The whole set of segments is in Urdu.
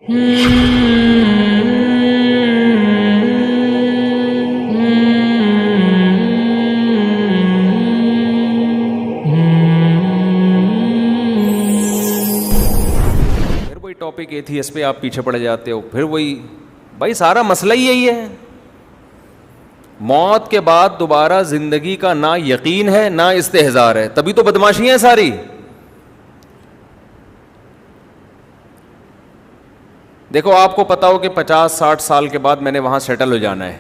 وہی ٹاپک ایتھیس پہ آپ پیچھے پڑ جاتے ہو. پھر وہی بھائی سارا مسئلہ ہی یہی ہے. موت کے بعد دوبارہ زندگی کا نہ یقین ہے نہ استحضار ہے, تبھی تو بدماشی ہیں ساری. دیکھو آپ کو پتا ہو کہ 50-60 سال کے بعد میں نے وہاں سیٹل ہو جانا ہے.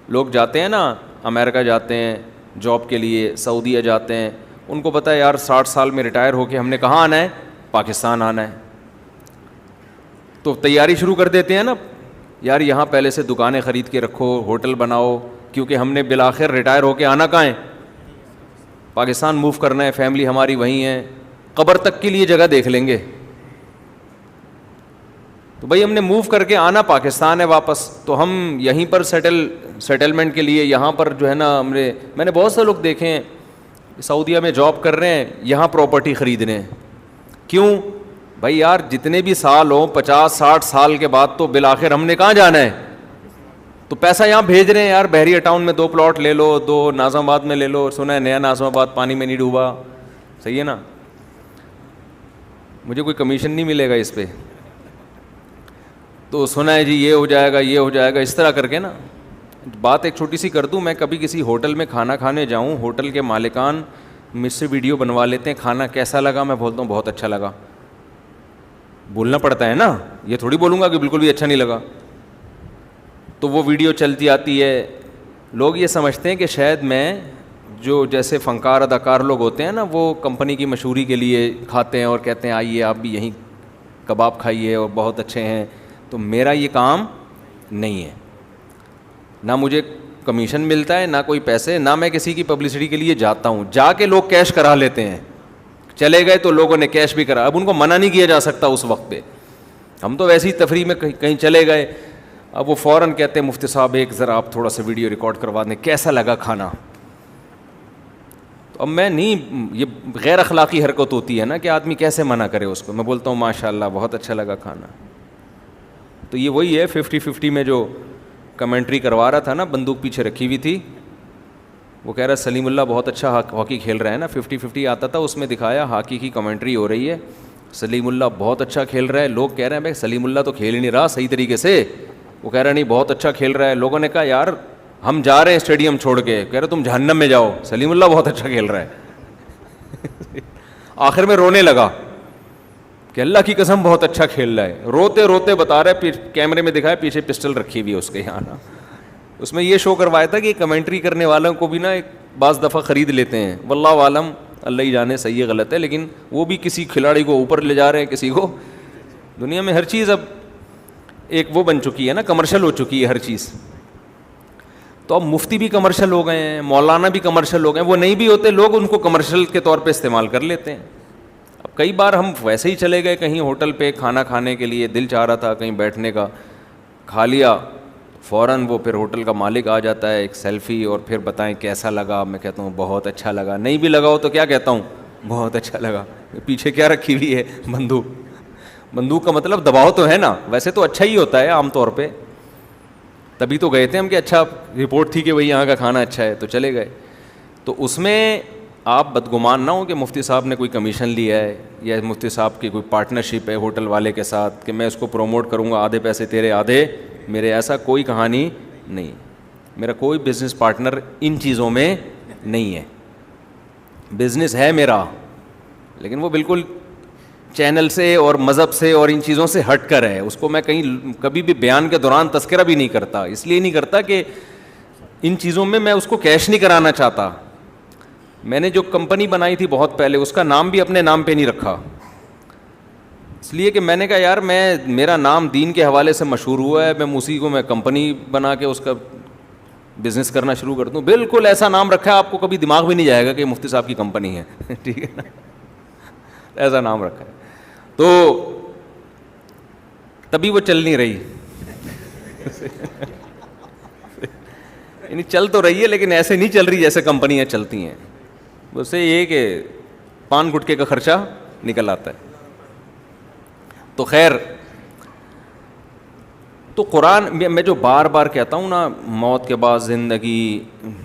لوگ جاتے ہیں نا, امریکہ جاتے ہیں جاب کے لیے, سعودیہ جاتے ہیں, ان کو پتا ہے یار 60 سال میں ریٹائر ہو کے ہم نے کہاں آنا ہے, پاکستان آنا ہے. تو تیاری شروع کر دیتے ہیں نا, یار یہاں پہلے سے دکانیں خرید کے رکھو, ہوٹل بناؤ, کیونکہ ہم نے بالآخر ریٹائر ہو کے آنا کہاں ہے, پاکستان موو کرنا ہے, فیملی ہماری وہیں ہے, قبر تک کے لیے جگہ دیکھ لیں گے. تو بھائی ہم نے موو کر کے آنا پاکستان ہے واپس, تو ہم یہیں پر سیٹلمنٹ کے لیے یہاں پر جو ہے نا, میں نے بہت سے لوگ دیکھے ہیں سعودیہ میں جاب کر رہے ہیں, یہاں پراپرٹی خریدنے ہیں. کیوں بھائی یار جتنے بھی سال ہوں, 50-60 سال کے بعد تو بالآخر ہم نے کہاں جانا ہے, تو پیسہ یہاں بھیج رہے ہیں یار. بحریہ ٹاؤن میں 2 پلاٹ لے لو, 2 ناظم آباد میں لے لو, سنا ہے نیا ناظم آباد پانی میں نہیں ڈوبا, صحیح ہے نا, مجھے کوئی کمیشن نہیں ملے گا اس پہ. تو سنا ہے جی یہ ہو جائے گا, یہ ہو جائے گا, اس طرح کر کے نا. بات ایک چھوٹی سی کر دوں, میں کبھی کسی ہوٹل میں کھانا کھانے جاؤں, ہوٹل کے مالکان مجھ سے ویڈیو بنوا لیتے ہیں, کھانا کیسا لگا, میں بولتا ہوں بہت اچھا لگا. بولنا پڑتا ہے نا, یہ تھوڑی بولوں گا کہ بالکل بھی اچھا نہیں لگا. تو وہ ویڈیو چلتی آتی ہے. لوگ یہ سمجھتے ہیں کہ شاید میں جو جیسے فنکار اداکار لوگ ہوتے ہیں نا, وہ کمپنی کی مشہوری کے لیے کھاتے ہیں اور کہتے ہیں آئیے آپ بھی یہیں کباب کھائیے اور بہت اچھے ہیں. تو میرا یہ کام نہیں ہے, نہ مجھے کمیشن ملتا ہے نہ کوئی پیسے, نہ میں کسی کی پبلسٹی کے لیے جاتا ہوں. جا کے لوگ کیش کرا لیتے ہیں, چلے گئے تو لوگوں نے کیش بھی کرا. اب ان کو منع نہیں کیا جا سکتا اس وقت پہ. ہم تو ویسی تفریح میں کہیں چلے گئے, اب وہ فوراً کہتے ہیں مفتی صاحب ایک ذرا آپ تھوڑا سا ویڈیو ریکارڈ کروا دیں, کیسا لگا کھانا. تو اب میں نہیں, یہ غیر اخلاقی حرکت ہوتی ہے نا کہ آدمی کیسے منع کرے اس کو. میں بولتا ہوں ماشاء اللہ بہت اچھا لگا کھانا. تو یہ وہی ہے 50-50 میں جو کمنٹری کروا رہا تھا نا, بندوق پیچھے رکھی ہوئی تھی, وہ کہہ رہا سلیم اللہ بہت اچھا ہاکی کھیل رہا ہے نا. 50-50 آتا تھا, اس میں دکھایا ہاکی کی کمنٹری ہو رہی ہے, سلیم اللہ بہت اچھا کھیل رہا ہے. لوگ کہہ رہے ہیں بھائی سلیم اللہ تو کھیل ہی نہیں رہا صحیح طریقے سے. وہ کہہ رہا نہیں بہت اچھا کھیل رہا ہے. لوگوں نے کہا یار ہم جا رہے ہیں اسٹیڈیم چھوڑ کے, کہہ رہے تم جہنم میں جاؤ, سلیم اللہ بہت اچھا کھیل رہا ہے. آخر میں رونے لگا کہ اللہ کی قسم بہت اچھا کھیل رہا ہے. روتے روتے بتا رہا ہے, کیمرے میں دکھایا پیچھے پسٹل رکھی ہوئی ہے اس کے یہاں نا. اس میں یہ شو کروایا تھا کہ کمنٹری کرنے والوں کو بھی نا ایک بعض دفعہ خرید لیتے ہیں. واللہ عالم, اللہ ہی جانے صحیح ہے غلط ہے, لیکن وہ بھی کسی کھلاڑی کو اوپر لے جا رہے ہیں, کسی کو. دنیا میں ہر چیز اب ایک وہ بن چکی ہے نا, کمرشل ہو چکی ہے ہر چیز. تو اب مفتی بھی کمرشل ہو گئے ہیں, مولانا بھی کمرشل ہو گئے ہیں. وہ نہیں بھی ہوتے, لوگ ان کو کمرشل کے طور پہ استعمال کر لیتے ہیں. اب کئی بار ہم ویسے ہی چلے گئے کہیں ہوٹل پہ کھانا کھانے کے لیے, دل چاہ رہا تھا کہیں بیٹھنے کا, کھا لیا, فوراً وہ پھر ہوٹل کا مالک آ جاتا ہے, ایک سیلفی, اور پھر بتائیں کیسا لگا. میں کہتا ہوں بہت اچھا لگا. نہیں بھی لگا ہو تو کیا کہتا ہوں, بہت اچھا لگا. پیچھے کیا رکھی ہوئی ہے, بندوق. بندوق کا مطلب دباؤ تو ہے نا, ویسے تو اچھا ہی ہوتا ہے عام طور پہ, تبھی تو گئے تھے ہم کہ اچھا رپورٹ تھی کہ بھائی یہاں کا کھانا اچھا ہے تو چلے گئے. تو اس میں آپ بدگمان نہ ہوں کہ مفتی صاحب نے کوئی کمیشن لیا ہے یا مفتی صاحب کی کوئی پارٹنرشپ ہے ہوٹل والے کے ساتھ کہ میں اس کو پروموٹ کروں گا, آدھے پیسے تیرے آدھے میرے. ایسا کوئی کہانی نہیں. میرا کوئی بزنس پارٹنر ان چیزوں میں نہیں ہے. بزنس ہے میرا, لیکن وہ بالکل چینل سے اور مذہب سے اور ان چیزوں سے ہٹ کر ہے. اس کو میں کہیں کبھی بھی بیان کے دوران تذکرہ بھی نہیں کرتا. اس لیے نہیں کرتا کہ ان چیزوں میں اس کو کیش نہیں کرانا چاہتا. میں نے جو کمپنی بنائی تھی بہت پہلے, اس کا نام بھی اپنے نام پہ نہیں رکھا, اس لیے کہ میں نے کہا یار میرا نام دین کے حوالے سے مشہور ہوا ہے, میں اسی کو میں کمپنی بنا کے اس کا بزنس کرنا شروع کر دوں. بالکل ایسا نام رکھا ہے, آپ کو کبھی دماغ بھی نہیں جائے گا کہ مفتی صاحب کی کمپنی ہے. ٹھیک ہے نا, ایسا نام رکھا ہے. تو تبھی وہ چل نہیں رہی. یعنی چل تو رہی ہے لیکن ایسے نہیں چل رہی جیسے کمپنیاں چلتی ہیں. اس سے یہ کہ پان گٹکے کا خرچہ نکل آتا ہے. تو خیر تو قرآن میں جو بار بار کہتا ہوں نا، موت کے بعد زندگی،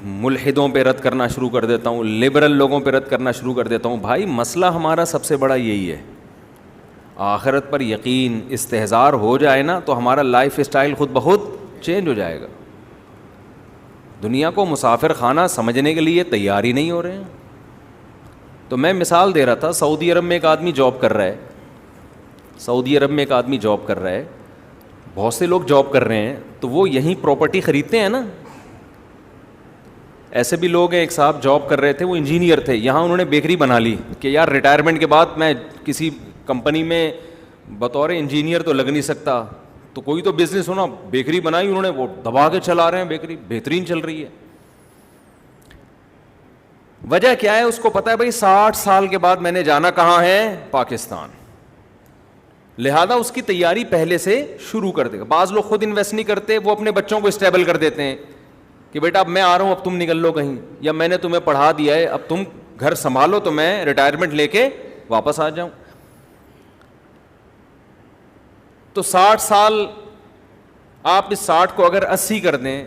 ملحدوں پہ رد کرنا شروع کر دیتا ہوں، لبرل لوگوں پہ رد کرنا شروع کر دیتا ہوں. بھائی مسئلہ ہمارا سب سے بڑا یہی ہے، آخرت پر یقین استحضار ہو جائے نا تو ہمارا لائف اسٹائل خود بخود چینج ہو جائے گا. دنیا کو مسافر خانہ سمجھنے کے لیے تیار ہی نہیں ہو رہے ہیں. تو میں مثال دے رہا تھا، سعودی عرب میں ایک آدمی جاب کر رہا ہے، سعودی عرب میں ایک آدمی جاب کر رہا ہے، بہت سے لوگ جاب کر رہے ہیں، تو وہ یہیں پراپرٹی خریدتے ہیں نا. ایسے بھی لوگ ہیں، ایک صاحب جاب کر رہے تھے، وہ انجینئر تھے، یہاں انہوں نے بیکری بنا لی کہ یار ریٹائرمنٹ کے بعد میں کسی کمپنی میں بطور انجینئر تو لگ نہیں سکتا، تو کوئی تو بزنس ہونا. بیکری بنائی انہوں نے، وہ دبا کے چلا رہے ہیں، بیکری بہترین چل رہی ہے. وجہ کیا ہے؟ اس کو پتا ہے بھائی 60 سال کے بعد میں نے جانا کہاں ہے؟ پاکستان. لہذا اس کی تیاری پہلے سے شروع کر دے گا. بعض لوگ خود انویسٹ نہیں کرتے، وہ اپنے بچوں کو اسٹیبل کر دیتے ہیں کہ بیٹا اب میں آ رہا ہوں، اب تم نکل لو کہیں، یا میں نے تمہیں پڑھا دیا ہے، اب تم گھر سنبھالو تو میں ریٹائرمنٹ لے کے واپس آ جاؤں. تو 60 سال آپ اس 60 کو اگر 80 کر دیں،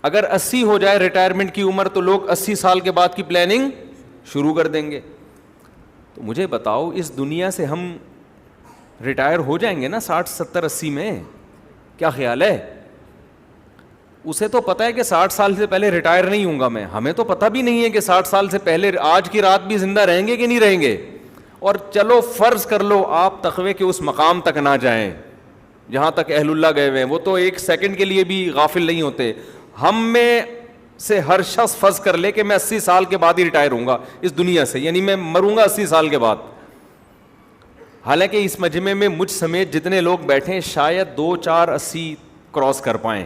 اگر 80 ہو جائے ریٹائرمنٹ کی عمر، تو لوگ 80 سال کے بعد کی پلاننگ شروع کر دیں گے. تو مجھے بتاؤ اس دنیا سے ہم ریٹائر ہو جائیں گے نا 60 70 80 میں؟ کیا خیال ہے؟ اسے تو پتہ ہے کہ 60 سال سے پہلے ریٹائر نہیں ہوں گا میں، ہمیں تو پتہ بھی نہیں ہے کہ 60 سال سے پہلے آج کی رات بھی زندہ رہیں گے کہ نہیں رہیں گے. اور چلو فرض کر لو آپ تقوی کے اس مقام تک نہ جائیں جہاں تک اہل اللہ گئے ہوئے ہیں، وہ تو ایک سیکنڈ کے لیے بھی غافل نہیں ہوتے. ہم میں سے ہر شخص فرض کر لے کہ میں 80 سال کے بعد ہی ریٹائر ہوں گا اس دنیا سے، یعنی میں مروں گا 80 سال کے بعد. حالانکہ اس مجمع میں مجھ سمیت جتنے لوگ بیٹھے ہیں شاید 2 4 80 کراس کر پائیں،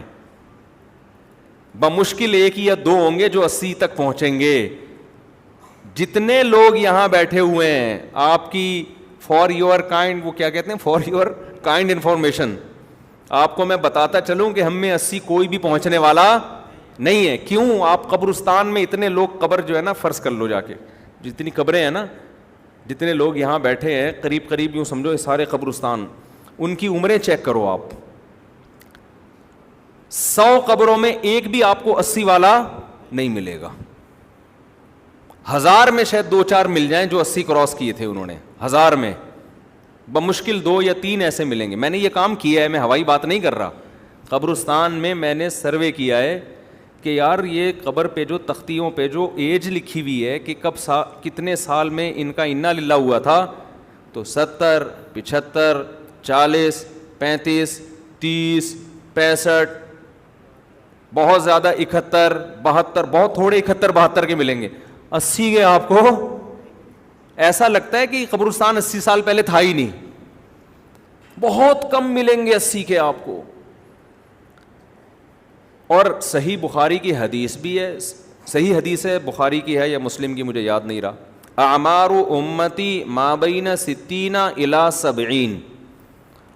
بمشکل 1 یا 2 ہوں گے جو 80 تک پہنچیں گے. جتنے لوگ یہاں بیٹھے ہوئے ہیں، آپ کی فار یور کائنڈ، وہ کیا کہتے ہیں، فار یور کائنڈ انفارمیشن، آپ کو میں بتاتا چلوں کہ ہم میں 80 کوئی بھی پہنچنے والا نہیں ہے. کیوں؟ آپ قبرستان میں اتنے لوگ، قبر جو ہے نا، فرض کر لو جا کے جتنی قبریں ہیں نا، جتنے لوگ یہاں بیٹھے ہیں قریب قریب یوں سمجھو یہ سارے قبرستان، ان کی عمریں چیک کرو آپ. 100 قبروں میں ایک بھی آپ کو 80 والا نہیں ملے گا. 1000 میں شاید 2 4 مل جائیں جو 80 کراس کیے تھے انہوں نے، 1000 میں بمشکل 2 یا 3 ایسے ملیں گے. میں نے یہ کام کیا ہے، میں ہوائی بات نہیں کر رہا. قبرستان میں میں نے سروے کیا ہے کہ یار یہ قبر پہ جو تختیوں پہ جو ایج لکھی ہوئی ہے کہ کتنے سال میں ان کا انا للہ ہوا تھا، تو 70 75 40 35 30 65، بہت زیادہ 71 72، بہت تھوڑے 71 72 کے ملیں گے. 80 کے آپ کو ایسا لگتا ہے کہ قبرستان 80 سال پہلے تھا ہی نہیں. بہت کم ملیں گے 80 کے آپ کو. اور صحیح بخاری کی حدیث بھی ہے، صحیح حدیث ہے، بخاری کی ہے یا مسلم کی مجھے یاد نہیں رہا. اعمار امتی ما بین 60 الی 70،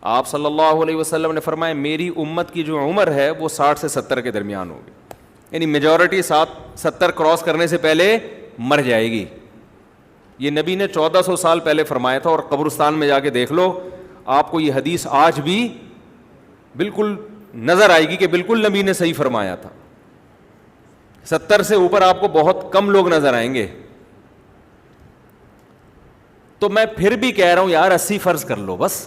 آپ صلی اللہ علیہ وسلم نے فرمایا میری امت کی جو عمر ہے وہ 60 سے 70 کے درمیان ہوگی، یعنی میجورٹی 70 کراس کرنے سے پہلے مر جائے گی. یہ نبی نے 1400 سال پہلے فرمایا تھا، اور قبرستان میں جا کے دیکھ لو آپ کو یہ حدیث آج بھی بالکل نظر آئے گی کہ بالکل نبی نے صحیح فرمایا تھا. 70 سے اوپر آپ کو بہت کم لوگ نظر آئیں گے. تو میں پھر بھی کہہ رہا ہوں یار 80 فرض کر لو بس.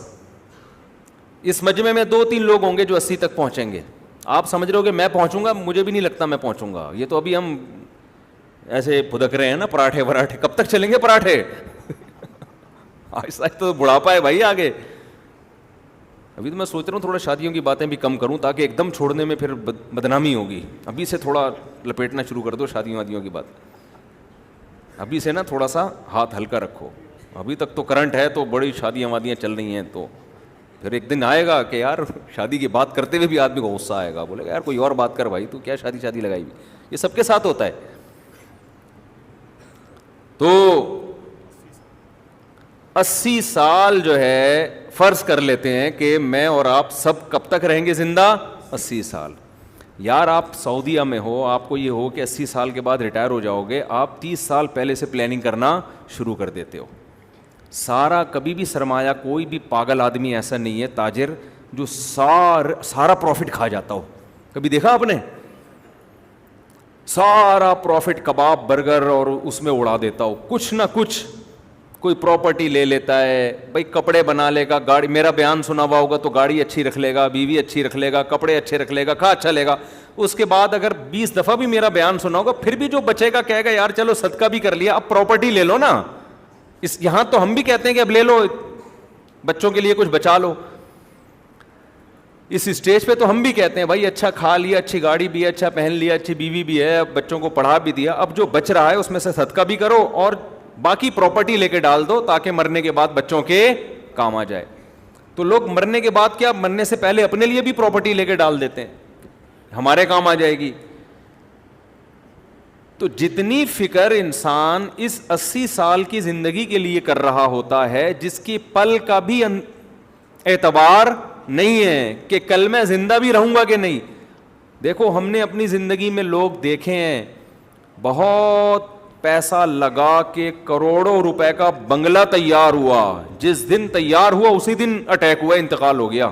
اس مجمع میں 2 3 لوگ ہوں گے جو 80 تک پہنچیں گے. آپ سمجھ رہے ہو کہ میں پہنچوں گا؟ مجھے بھی نہیں لگتا میں پہنچوں گا. یہ تو ابھی ہم ایسے پھدک رہے ہیں نا، پراٹھے پراٹھے. کب تک چلیں گے پراٹھے؟ آہستہ تو بڑھاپا ہے بھائی آگے. ابھی تو میں سوچ رہا ہوں تھوڑا شادیوں کی باتیں بھی کم کروں تاکہ ایک دم چھوڑنے میں پھر بدنامی ہوگی. ابھی سے تھوڑا لپیٹنا شروع کر دو شادیوں وادیوں کی بات. ابھی سے نا تھوڑا سا ہاتھ ہلکا رکھو. ابھی تک تو کرنٹ ہے تو بڑی شادیاں وادیاں چل رہی ہیں، تو پھر ایک دن آئے گا کہ یار شادی کی بات کرتے ہوئے بھی آدمی کو غصہ آئے گا، بولے گا یار کوئی اور بات کر بھائی، تو کیا شادی لگائی ہوئی. یہ سب کے ساتھ ہوتا ہے. تو 80 سال جو ہے فرض کر لیتے ہیں کہ میں اور آپ سب کب تک رہیں گے زندہ؟ 80 سال. یار آپ سعودیہ میں ہو، آپ کو یہ ہو کہ 80 سال کے بعد ریٹائر ہو جاؤ گے، آپ 30 سال پہلے سے پلاننگ کرنا شروع کر دیتے ہو. سارا کبھی بھی سرمایہ، کوئی بھی پاگل آدمی ایسا نہیں ہے تاجر جو سارا پروفٹ کھا جاتا ہو. کبھی دیکھا آپ نے؟ سارا پروفٹ کباب برگر اور اس میں اڑا دیتا ہو. کچھ نہ کچھ کوئی پراپرٹی لے لیتا ہے بھائی, کپڑے بنا لے گا, گاڑی, میرا بیان سنا ہوا ہوگا تو گاڑی اچھی رکھ لے گا, بیوی اچھی رکھ لے گا, کپڑے اچھے رکھ لے گا, کھا اچھا لے گا. اس کے بعد اگر 20 دفعہ بھی میرا بیان سنا ہوگا پھر بھی جو بچے گا کہے گا یار چلو صدقہ بھی کر لیا, اب پراپرٹی لے لو نا. یہاں تو ہم بھی کہتے ہیں کہ اب لے لو, بچوں کے لیے کچھ بچا لو. اس اسٹیج پہ تو ہم بھی کہتے ہیں بھائی اچھا کھا لیا, اچھی گاڑی بھی ہے, اچھا پہن لیا, اچھی بیوی بھی ہے, بچوں کو پڑھا بھی دیا, اب جو بچ رہا ہے اس میں سے صدقہ بھی کرو اور باقی پراپرٹی لے کے ڈال دو تاکہ مرنے کے بعد بچوں کے کام آ جائے. تو لوگ مرنے کے بعد کیا, مرنے سے پہلے اپنے لیے بھی پراپرٹی لے کے ڈال دیتے ہیں, ہمارے کام آ جائے گی. تو جتنی فکر انسان اس 80 سال کی زندگی کے لیے کر رہا ہوتا ہے, جس کی پل کا بھی اعتبار نہیں ہے کہ کل میں زندہ بھی رہوں گا کہ نہیں. دیکھو ہم نے اپنی زندگی میں لوگ دیکھے ہیں بہت پیسہ لگا کے کروڑوں روپے کا بنگلہ تیار ہوا, جس دن تیار ہوا اسی دن اٹیک ہوا, انتقال ہو گیا.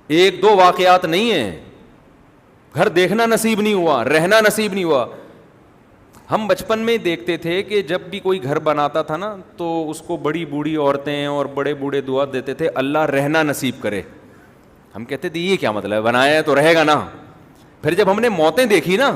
1-2 واقعات نہیں ہیں. گھر دیکھنا نصیب نہیں ہوا, رہنا نصیب نہیں ہوا. ہم بچپن میں دیکھتے تھے کہ جب بھی کوئی گھر بناتا تھا نا تو اس کو بڑی بوڑھی عورتیں اور بڑے بوڑھے دعا دیتے تھے اللہ رہنا نصیب کرے. ہم کہتے تھے یہ کیا مطلب ہے, بنایا ہے تو رہے گا نا. پھر جب ہم نے موتیں دیکھی نا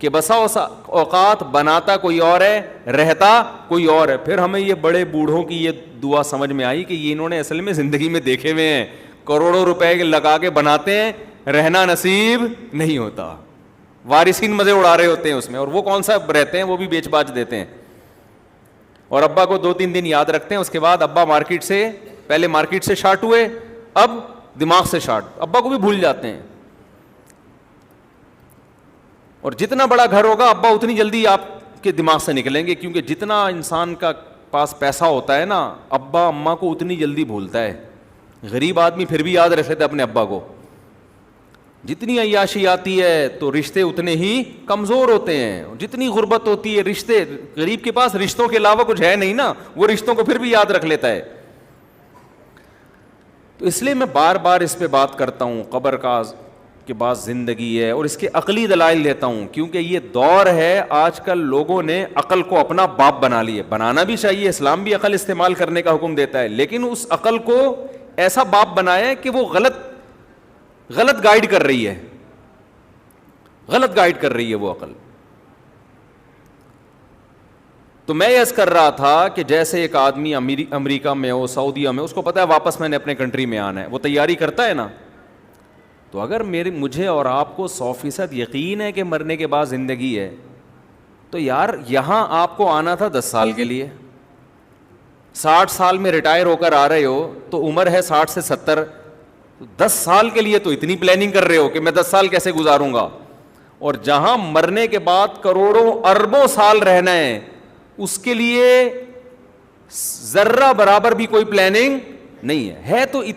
کہ بسا اوقات بناتا کوئی اور ہے, رہتا کوئی اور ہے, پھر ہمیں یہ بڑے بوڑھوں کی یہ دعا سمجھ میں آئی کہ یہ انہوں نے اصل میں زندگی میں دیکھے ہوئے ہیں, کروڑوں روپے لگا کے بناتے ہیں, رہنا نصیب نہیں ہوتا, وارثین مزے اڑا رہے ہوتے ہیں اس میں, اور وہ کون سا رہتے ہیں, وہ بھی بیچ باچ دیتے ہیں. اور ابا کو 2-3 دن یاد رکھتے ہیں, اس کے بعد ابا مارکیٹ سے, پہلے مارکیٹ سے شارٹ ہوئے, اب دماغ سے شارٹ, ابا کو بھی بھول جاتے ہیں. اور جتنا بڑا گھر ہوگا ابا اتنی جلدی آپ کے دماغ سے نکلیں گے, کیونکہ جتنا انسان کا پاس پیسہ ہوتا ہے نا, ابا اماں کو اتنی جلدی بھولتا ہے. غریب آدمی پھر بھی یاد رکھ لیتا ہے اپنے ابا کو. جتنی عیاشی آتی ہے تو رشتے اتنے ہی کمزور ہوتے ہیں, جتنی غربت ہوتی ہے رشتے, غریب کے پاس رشتوں کے علاوہ کچھ ہے نہیں نا, وہ رشتوں کو پھر بھی یاد رکھ لیتا ہے. تو اس لیے میں بار بار اس پہ بات کرتا ہوں, قبر کا کے بعد زندگی ہے, اور اس کے عقلی دلائل دیتا ہوں, کیونکہ یہ دور ہے آج کل لوگوں نے عقل کو اپنا باپ بنا لیا. بنانا بھی چاہیے, اسلام بھی عقل استعمال کرنے کا حکم دیتا ہے, لیکن اس عقل کو ایسا باپ بنایا ہے کہ وہ غلط گائیڈ کر رہی ہے, غلط گائیڈ کر رہی ہے وہ عقل. تو میں عرض کر رہا تھا کہ جیسے ایک آدمی امریکہ میں ہو, سعودیہ میں, اس کو پتا ہے واپس میں نے اپنے کنٹری میں آنا ہے, وہ تیاری کرتا ہے نا. تو اگر مجھے اور آپ کو 100% یقین ہے کہ مرنے کے بعد زندگی ہے, تو یار یہاں آپ کو آنا تھا 10 سال کے لیے, 60 سال میں ریٹائر ہو کر آ رہے ہو تو عمر ہے 60 سے 70, 10 سال کے لیے تو اتنی پلاننگ کر رہے ہو کہ میں 10 سال کیسے گزاروں گا. اور جہاں مرنے کے بعد کروڑوں اربوں سال رہنا ہے, اس کے لیے ذرہ برابر بھی کوئی پلاننگ نہیں ہے. تو